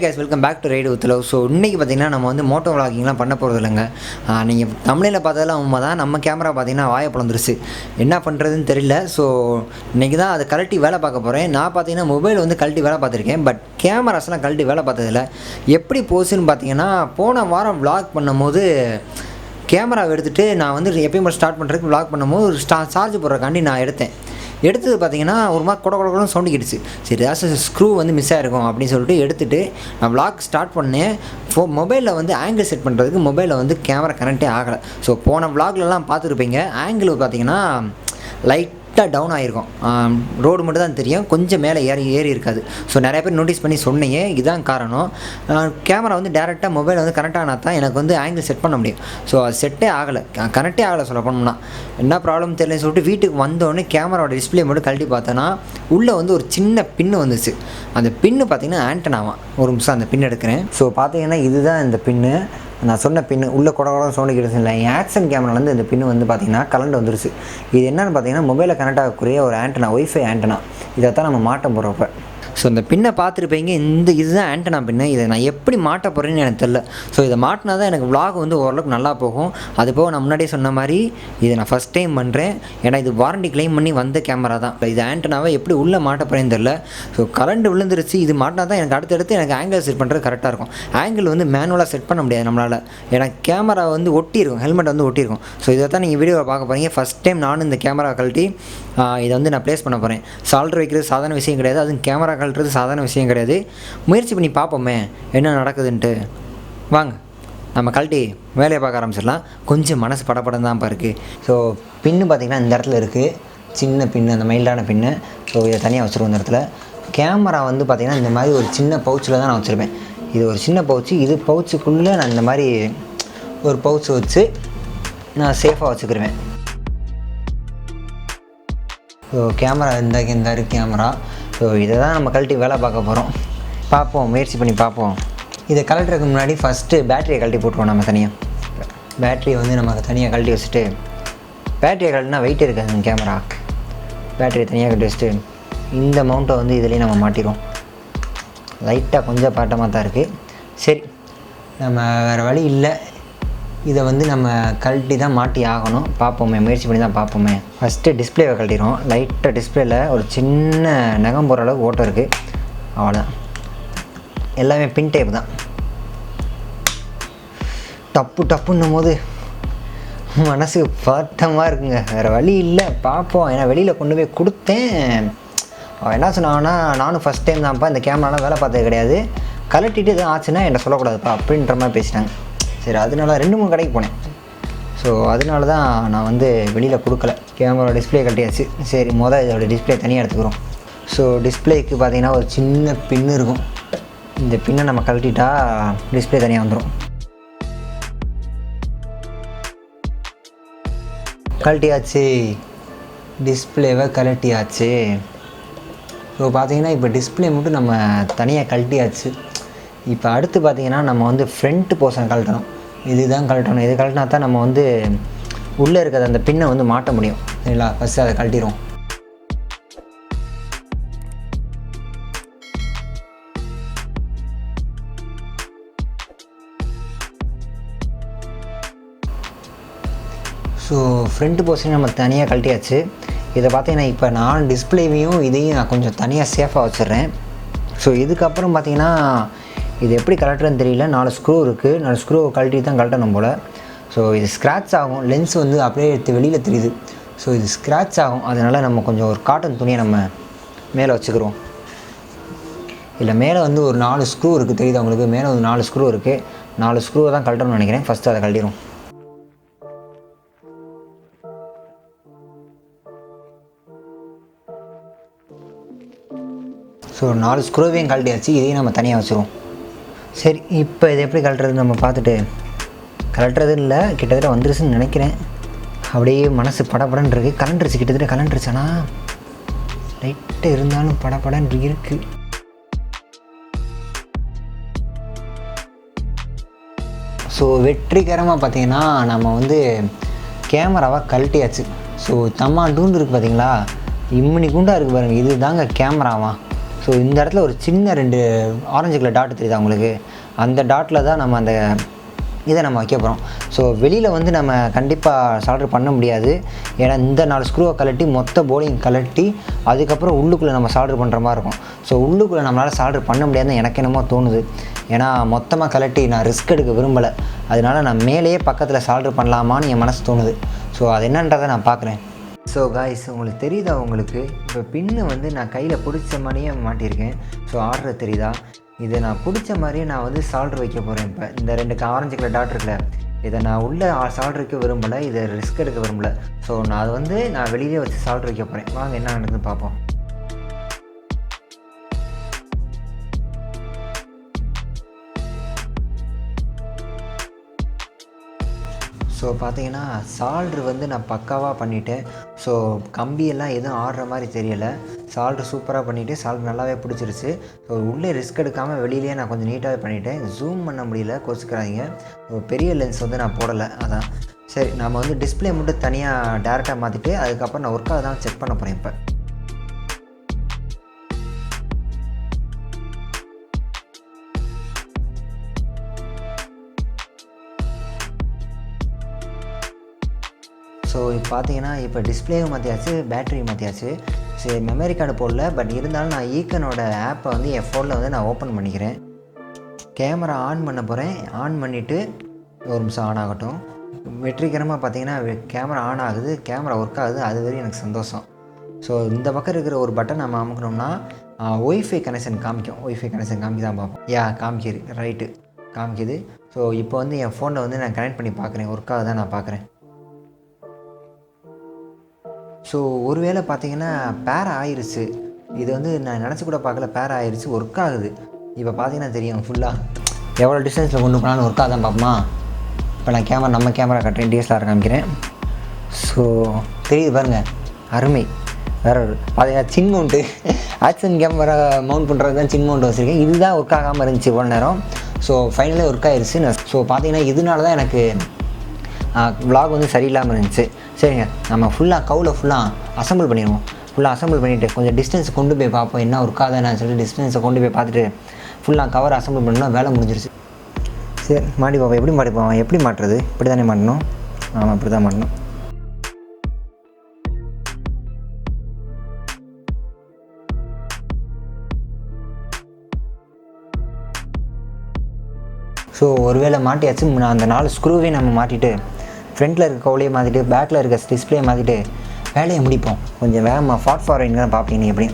guys, welcome back to Ride with Love. So இன்றைக்கி பார்த்தீங்கன்னா நம்ம வந்து மோட்டோ விளாகிங்லாம் பண்ண போகிறது இல்லைங்க. நீங்கள் தமிழில் பார்த்ததெல்லாம் உண்மை தான். நம்ம கேமரா பார்த்தீங்கன்னா வாயை பிளந்துருச்சு, என்ன பண்ணுறதுன்னு தெரியல. ஸோ இன்றைக்கி தான் அதை கழட்டி வேலை பார்க்க போகிறேன். நான் பார்த்தீங்கன்னா மொபைல் வந்து கழட்டி வேலை பார்த்துருக்கேன், பட் கேமராஸ்லாம் கழட்டி வேலை பார்த்ததில்ல. எப்படி போச்சுன்னு பார்த்தீங்கன்னா, போன வாரம் விளாக் பண்ணும்போது கேமராவை எடுத்துகிட்டு நான் வந்து எப்பயும் ஸ்டார்ட் பண்ணுறதுக்கு விளாக் பண்ணும்போது ஒரு சார்ஜ் போடுறக்காண்டி நான் எடுத்தது பார்த்தீங்கன்னா ஒரு மாதிரி கொடன்னு சவுண்டு கிடுச்சு. சரி, ஏதாச்சும் ஸ்க்ரூ வந்து மிஸ் ஆகிருக்கும் அப்படின்னு சொல்லிட்டு எடுத்துகிட்டு நான் விளாக் ஸ்டார்ட் பண்ணேன். மொபைலில் வந்து ஆங்கிள் செட் பண்ணுறதுக்கு மொபைலில் வந்து கேமரா கனெக்டே ஆகலை. ஸோ போன விளாக்லலாம் பார்த்துருப்பீங்க, ஆங்கிள் பார்த்தீங்கன்னா லைட்டாக டவுன் ஆகிருக்கும். ரோடு மட்டும் தான் தெரியும், கொஞ்சம் மேலே ஏறி இருக்காது. ஸோ நிறைய பேர் நோட்டீஸ் பண்ணி சொன்னீங்க, இதுதான் காரணம். கேமரா வந்து டேரெக்டாக மொபைல் வந்து கனெக்ட் ஆனால் தான் எனக்கு வந்து ஆங்கிள் செட் பண்ண முடியும். ஸோ அது செட்டே ஆகலை, கனெக்டே ஆகலை. சொல்ல போனோம்னா என்ன ப்ராப்ளம் தெரியலன்னு சொல்லிட்டு வீட்டுக்கு வந்தோடனே கேமராவோட டிஸ்பிளே மட்டும் கழட்டி பார்த்தோன்னா உள்ளே வந்து ஒரு சின்ன பின்னு வந்துச்சு. அந்த பின்னு பார்த்தீங்கன்னா ஆண்டனாவாம். ஒரு நிமிஷம் அந்த பின் எடுக்கிறேன். ஸோ பார்த்தீங்கன்னா இதுதான் இந்த பின்னு, நான் சொன்ன பின்னு உள்ளே கொடன்னு சவுண்டு கிடச்சு இல்லை. என் ஆக்ஷன் கேமராலேருந்து இந்த பின்னு வந்து பார்த்திங்கன்னா கலண்டு வந்துருச்சு. இது என்னென்னு பார்த்தீங்கன்னா மொபைலில் கனெக்ட் ஆகக்கூடிய ஒரு ஆண்டனா, ஒய்ஃபை ஆண்டனா. இதை தான் நம்ம மாட்ட போகிறப்ப. ஸோ இந்த பின்னை பார்த்துருப்பீங்க, இதுதான் ஆண்டனா பின்னு. இதை நான் எப்படி மாட்ட போகிறேன்னு எனக்கு தெரில. ஸோ இதை மாட்டினா தான் எனக்கு விளாக் வந்து ஓரளவுக்கு நல்லா போகும். அது போக நான் முன்னாடியே சொன்ன மாதிரி இதை நான் ஃபஸ்ட் டைம் பண்ணுறேன். ஏன்னா இது வாரண்டி கிளைம் பண்ணி வந்த கேமரா தான். இது ஆண்டனாவை எப்படி உள்ளே மாட்ட போகிறேன்னு தெரில. ஸோ கரண்ட் விழுந்துருச்சு. இது மாட்டினா தான் எனக்கு அடுத்தடுத்து எனக்கு ஆங்கிள் செட் பண்ணுறது கரெக்டாக இருக்கும். ஆங்கிள் வந்து மேனுவலாக செட் பண்ண முடியாது நம்மளால், ஏன்னா கேமரா வந்து ஒட்டியிருக்கும், ஹெல்மெட் வந்து ஒட்டியிருக்கும். ஸோ இதை தான் நீங்கள் வீடியோவை பார்க்க போகிறீங்க. ஃபஸ்ட் டைம் நானும் இந்த கேமரா கழட்டி இதை வந்து நான் ப்ளேஸ் பண்ண போகிறேன். சால்டர் வைக்கிறது சாதாரண விஷயம் கிடையாது, அதுவும் கேமரா கழட்டுறது சாதாரண விஷயம் கிடையாது. முயற்சி பண்ணி பார்ப்போமே என்ன நடக்குதுன்ட்டு. வாங்க நம்ம கழட்டி வேலையை பார்க்க ஆரம்பிச்சிடலாம். கொஞ்சம் மனசு படப்படம் தான் இருக்குது. ஸோ பின்னு பார்த்திங்கன்னா இந்த இடத்துல இருக்குது, சின்ன பின்னு, அந்த மைல்டான பின்னு. ஸோ இதை தனியாக வச்சுருவோம் இந்த இடத்துல. கேமரா வந்து பார்த்திங்கன்னா இந்த மாதிரி ஒரு சின்ன பவுச்சில் தான் நான் வச்சுருப்பேன். இது ஒரு சின்ன பவுச்சு. இது பவுச்சுக்குள்ளே நான் இந்த மாதிரி ஒரு பவுச் வச்சு நான் சேஃபாக வச்சுக்கிருவேன். ஸோ கேமரா இந்த இருக்குது கேமரா. ஸோ இதை தான் நம்ம கழட்டி வேலை பார்க்க போகிறோம். பார்ப்போம், முயற்சி பண்ணி பார்ப்போம். இதை கழட்டுறதுக்கு முன்னாடி ஃபஸ்ட்டு பேட்டரியை கழட்டி போட்டுருவோம். நம்ம தனியாக பேட்டரியை வந்து நமக்கு தனியாக கழட்டி வச்சுட்டு, பேட்டரியை கழட்டினா வெயிட் இருக்காது கேமரா. பேட்டரியை தனியாக கழட்டி வச்சுட்டு இந்த மவுண்ட்டை வந்து இதுலேயும் நம்ம மாட்டிடுவோம். லைட்டாக கொஞ்சம் பாட்டமாக தான் இருக்குது. சரி, நம்ம வேறு வழி இல்லை, இதை வந்து நம்ம கழட்டி தான் மாட்டி ஆகணும். பார்ப்போமே, முயற்சி பண்ணி தான் பார்ப்போமே. ஃபஸ்ட்டு டிஸ்பிளேவை கழட்டிடுவோம். லைட்டாக டிஸ்பிளேயில் ஒரு சின்ன நகம் போகிற அளவுக்கு ஓட்டம் இருக்குது, அவ்வளோதான். எல்லாமே பின் டைப் தான். டப்புன்னும் போது மனசு பதட்டமாக இருக்குங்க, வேறு வழி இல்லை, பார்ப்போம். ஏன்னா வெளியில் கொண்டு போய் கொடுத்தேன். அவன் என்ன சொன்னாங்கன்னா, நானும் ஃபஸ்ட் டைம் தான்ப்பா இந்த கேமராலாம் வேலை பார்த்தது கிடையாது, கழட்டிட்டு எதுவும் ஆச்சுன்னா என்கிட்ட சொல்லக்கூடாதுப்பா அப்படின்ற மாதிரி பேசிட்டாங்க. சரி, அதனால 2-3 கடைக்கு போனேன். ஸோ அதனால தான் நான் வந்து வெளியில் கொடுக்கல. கேமரா டிஸ்பிளே கட்டியாச்சு. சரி, இதோட டிஸ்பிளே தனியாக எடுத்துக்கிறோம். ஸோ டிஸ்பிளேக்கு பார்த்திங்கன்னா ஒரு சின்ன பின்னு இருக்கும். இந்த பின்னை நம்ம கழட்டிட்டா டிஸ்பிளே தனியாக வந்துடும். கழட்டியாச்சு, டிஸ்பிளேவை கழட்டியாச்சு. ஸோ பார்த்திங்கன்னா இப்போ டிஸ்பிளே மட்டும் நம்ம தனியாக கழட்டியாச்சு. இப்போ அடுத்து பார்த்திங்கன்னா நம்ம வந்து ஃப்ரண்ட் போர்ஷன் கழட்டணும். இதுதான் கழட்டணும். இது கழட்டினா தான் நம்ம வந்து உள்ளே இருக்கிற அந்த பின்னை வந்து மாட்ட முடியும். சரிங்களா, ஃபஸ்ட்டு அதை கழட்டிடுவோம். ஸோ ஃப்ரண்ட் போர்ஷன் நம்ம தனியாக கழட்டியாச்சு. இதை பார்த்தீங்கன்னா இப்போ நான் டிஸ்பிளேவையும் இதையும் நான் கொஞ்சம் தனியாக சேஃபாக வச்சிடுறேன். ஸோ இதுக்கப்புறம் பார்த்திங்கன்னா இது எப்படி கழட்டுறதுன்னு தெரியல. 4 ஸ்க்ரூ இருக்குது, 4 ஸ்க்ரூவை கழட்டி தான் கழட்டணும் போல். ஸோ இது ஸ்க்ராட்ச் ஆகும், லென்ஸ் வந்து அப்படியே எடுத்து வெளியில் தெரியுது. ஸோ இது ஸ்க்ராட்ச் ஆகும், அதனால் நம்ம கொஞ்சம் ஒரு காட்டன் துணியை நம்ம மேலே வச்சுக்கிறோம். இல்லை மேலே வந்து ஒரு 4 ஸ்க்ரூ இருக்குது, தெரியுது அவங்களுக்கு. மேலே ஒரு 4 ஸ்க்ரூ இருக்குது. 4 ஸ்க்ரூவை தான் கழட்டணும்னு நினைக்கிறேன். ஃபஸ்ட்டு அதை கழட்டிடும். ஸோ 4 ஸ்க்ரூவையும் கழட்டியாச்சு. இதையும் நம்ம தனியாக வச்சுருவோம். சரி, இப்போ இது எப்படி கழட்டுறதுன்னு நம்ம பார்த்துட்டு, கழட்டுறது இல்லை, கிட்டத்தட்ட வந்துருச்சுன்னு நினைக்கிறேன். அப்படியே மனசு படப்படன்னு இருக்குது. கலண்டுருச்சு, கிட்டத்தட்ட கலண்டுருச்சானா லைட்டாக இருந்தாலும் படப்படன்னு இருக்குது. ஸோ வெற்றிகரமாக பார்த்திங்கன்னா நம்ம வந்து கேமராவை கழட்டியாச்சு. ஸோ தம்மா டூண்டு இருக்குது பார்த்தீங்களா, இம்மனி குண்டாக இருக்குது பாருங்கள், இது தாங்க கேமராவா. ஸோ இந்த இடத்துல ஒரு சின்ன 2 ஆரஞ்சு கலர் டாட் தெரியுதா உங்களுக்கு, அந்த டாட்டில் தான் நம்ம அந்த இதை நம்ம வைக்க போகிறோம். ஸோ வெளியில் வந்து நம்ம கண்டிப்பாக சால்டர் பண்ண முடியாது. ஏன்னா இந்த 4 ஸ்க்ரூவை கழட்டி மொத்த போலிங் கழட்டி அதுக்கப்புறம் உள்ளுக்குள்ளே நம்ம சால்டர் பண்ணுற மாதிரி இருக்கும். ஸோ உள்ளுக்குள்ளே நம்மளால் சால்டர் பண்ண முடியாதுன்னு எனக்கு என்னமோ தோணுது. ஏன்னா மொத்தமாக கழட்டி நான் ரிஸ்க் எடுக்க விரும்பலை. அதனால் நான் மேலேயே பக்கத்தில் சால்டர் பண்ணலாமான்னு என் மனசு தோணுது. ஸோ அது என்னன்றதை நான் பார்க்குறேன். ஸோ காய்ஸ், உங்களுக்கு தெரியுதா, உங்களுக்கு இப்போ பின்னு வந்து நான் கையில் பிடிச்ச மாதிரியே மாட்டியிருக்கேன். ஸோ ஆர்டர் தெரியுதா, இதை நான் பிடிச்ச மாதிரியே நான் வந்து சால்டர் வைக்க போகிறேன். இப்போ இந்த 2 ஆரஞ்சு கலர் டாட் இருக்குல்ல, இதை நான் உள்ளே சால்டர் வைக்க விரும்பலை, இதை ரிஸ்க் எடுக்க விரும்பலை. ஸோ நான் அது வந்து நான் வெளியே வச்சு சால்டர் வைக்க போகிறேன். வாங்க என்ன நடக்குதுன்னு பார்ப்போம். ஸோ பார்த்தீங்கன்னா சால்ட்ரு வந்து நான் பக்காவாக பண்ணிவிட்டேன். ஸோ கம்பியெல்லாம் எதுவும் ஆடுற மாதிரி தெரியலை. சால்ட்ரு சூப்பராக பண்ணிவிட்டு சால்ட் நல்லாவே பிடிச்சிருச்சு. ஸோ உள்ளே ரிஸ்க் எடுக்காமல் வெளியிலேயே நான் கொஞ்சம் நீட்டாகவே பண்ணிவிட்டேன். ஜூம் பண்ண முடியல, கோச்சிக்கிறாங்க. பெரிய லென்ஸ் வந்து நான் போடலை, அதான். சரி, நம்ம வந்து டிஸ்பிளே மட்டும் தனியாக டேரெக்டாக மாற்றிட்டு அதுக்கப்புறம் நான் ஒர்க்காக தான் செக் பண்ண போகிறேன் இப்போ. ஸோ இப்போ பார்த்தீங்கன்னா இப்போ டிஸ்பிளேவும் மாற்றியாச்சு, பேட்டரியும் மாற்றியாச்சு. சரி, மெமரி கார்டு போடல, பட் இருந்தாலும் நான் ஈக்கனோட ஆப்பை வந்து என் ஃபோனில் வந்து நான் ஓப்பன் பண்ணிக்கிறேன். கேமரா ஆன் பண்ண போகிறேன். ஆன் பண்ணிவிட்டு ஒரு நிமிஷம் ஆன் ஆகட்டும். வெற்றிகரமாக பார்த்தீங்கன்னா கேமரா ஆன் ஆகுது, கேமரா ஒர்க் ஆகுது. அது வரையும் எனக்கு சந்தோஷம். ஸோ இந்த பக்கம் இருக்கிற ஒரு பட்டன் நம்ம அமுக்கணும்னா ஒய்ஃபை கனெக்ஷன் காமிக்கும். ஒய்ஃபை கனெக்ஷன் காமிக்க தான் பார்ப்போம். காமிக்கிது, ரைட்டு காமிக்கிது. ஸோ இப்போ வந்து என் ஃபோனில் வந்து நான் கனெக்ட் பண்ணி பார்க்குறேன், ஒர்க் ஆகுது தான் நான் பார்க்குறேன். ஸோ ஒருவேளை பார்த்தீங்கன்னா பேர் ஆயிடுச்சு. இது வந்து நான் நினச்சி கூட பார்க்கல, பேர் ஆயிடுச்சு, ஒர்க் ஆகுது. இப்போ பார்த்தீங்கன்னா தெரியும் ஃபுல்லாக எவ்வளோ டிஸ்டன்ஸில் கொண்டு போனாலும் ஒர்க் ஆகுதான் பார்ப்போமா. இப்போ நான் நம்ம கேமரா கட்டுறேன், DSLR காமிக்கிறேன். ஸோ தெரியுது பாருங்கள், அருமை. வேறு பார்த்தீங்கன்னா சின் மவுண்ட்டு ஆக்ஷன் கேமரா மவுண்ட் பண்ணுறது தான் சின் மவுண்ட் வச்சுருக்கேன். இதுதான் ஒர்க் ஆகாமல் இருந்துச்சு இவ்வளோ நேரம். ஸோ ஃபைனலே ஒர்க் ஆயிடுச்சு. ஸோ பார்த்தீங்கன்னா இதனால தான் எனக்கு விலாக் வந்து சரியில்லாமல் இருந்துச்சு. சரிங்க, நம்ம ஃபுல்லாக அசம்பிள் பண்ணிடுவோம். ஃபுல்லாக அசம்பிள் பண்ணிவிட்டு கொஞ்சம் டிஸ்டன்ஸ் கொண்டு போய் பார்ப்போம், என்ன ஒர்க் ஆகுதுன்னு சொல்லி டிஸ்டன்ஸை கொண்டு போய் பார்த்துட்டு ஃபுல்லாக கவர் அசம்பிள் பண்ணால் வேலை முடிஞ்சிருச்சு. சரி, மாட்டி பார்ப்போம். எப்படி மாட்டுறது? இப்படி தானே மாட்டணும். ஆமாம், இப்படி தான் மாட்டணும். ஸோ ஒருவேளை மாட்டியாச்சு. அந்த 4 ஸ்க்ரூவே நம்ம மாட்டிட்டு ஃப்ரண்ட்டில் இருக்க கவுலையே மாற்றிட்டு பேக்கில் இருக்க டிஸ்பிளே மாற்றிட்டு வேலையை முடிப்போம். கொஞ்சம் வேகமாக ஃபாஸ்ட் ஃபார்வர்டிங் தான் பார்ப்பீங்க நீ எப்படி.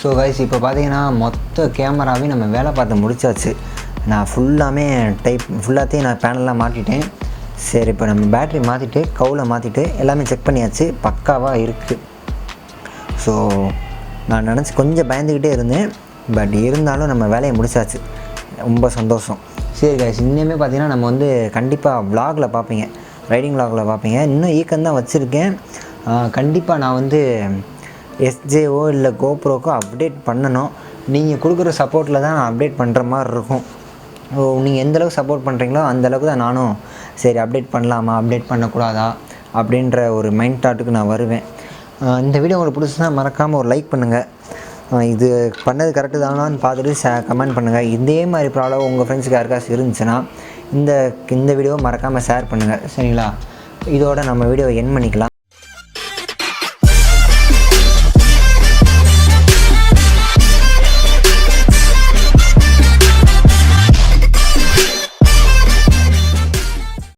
ஸோ கைஸ், இப்போ பார்த்தீங்கன்னா மொத்த கேமராவையும் நம்ம வேலை பார்த்து முடிச்சாச்சு. நான் ஃபுல்லாத்தையும் நான் பேனல்லாம் மாட்டிட்டேன். சரி, இப்போ நம்ம பேட்ரி மாற்றிட்டு கவுலை மாற்றிட்டு எல்லாமே செக் பண்ணியாச்சு, பக்காவாக இருக்குது. ஸோ நான் நினச்சி கொஞ்சம் பயந்துக்கிட்டே இருந்தேன், பட் இருந்தாலும் நம்ம வேலையை முடிச்சாச்சு. ரொம்ப சந்தோஷம். சரி கைஸ், இன்னுமே பார்த்தீங்கன்னா நம்ம வந்து கண்டிப்பாக விலாகில் பார்ப்பீங்க, ரைடிங் விலாகில் பார்ப்பீங்க. இன்னும் ஈக்கன் தான் வச்சுருக்கேன். கண்டிப்பாக நான் வந்து எஸ்ஜேஓ இல்லை கோப்ரோக்கோ அப்டேட் பண்ணணும். நீங்கள் கொடுக்குற சப்போர்ட்டில் தான் நான் அப்டேட் பண்ணுற மாதிரி இருக்கும். நீங்கள் எந்தளவுக்கு சப்போர்ட் பண்ணுறீங்களோ அந்தளவுக்கு தான் நானும் சரி அப்டேட் பண்ணலாமா, அப்டேட் பண்ணக்கூடாதா அப்படின்ற ஒரு மைண்ட் தாட்டுக்கு நான் வருவேன். இந்த வீடியோ உங்களுக்கு பிடிச்சுன்னா மறக்காமல் ஒரு லைக் பண்ணுங்கள். இது பண்ணது கரெக்டு தானான்னு பார்த்துட்டு கமெண்ட் பண்ணுங்கள். இதே மாதிரி ப்ராப்ளம் உங்கள் ஃப்ரெண்ட்ஸுக்கு யாருக்காச்சும் இருந்துச்சுன்னா இந்த வீடியோவை மறக்காமல் ஷேர் பண்ணுங்கள். சரிங்களா? இதோட நம்ம வீடியோவை எண்ட் பண்ணிக்கலாம்.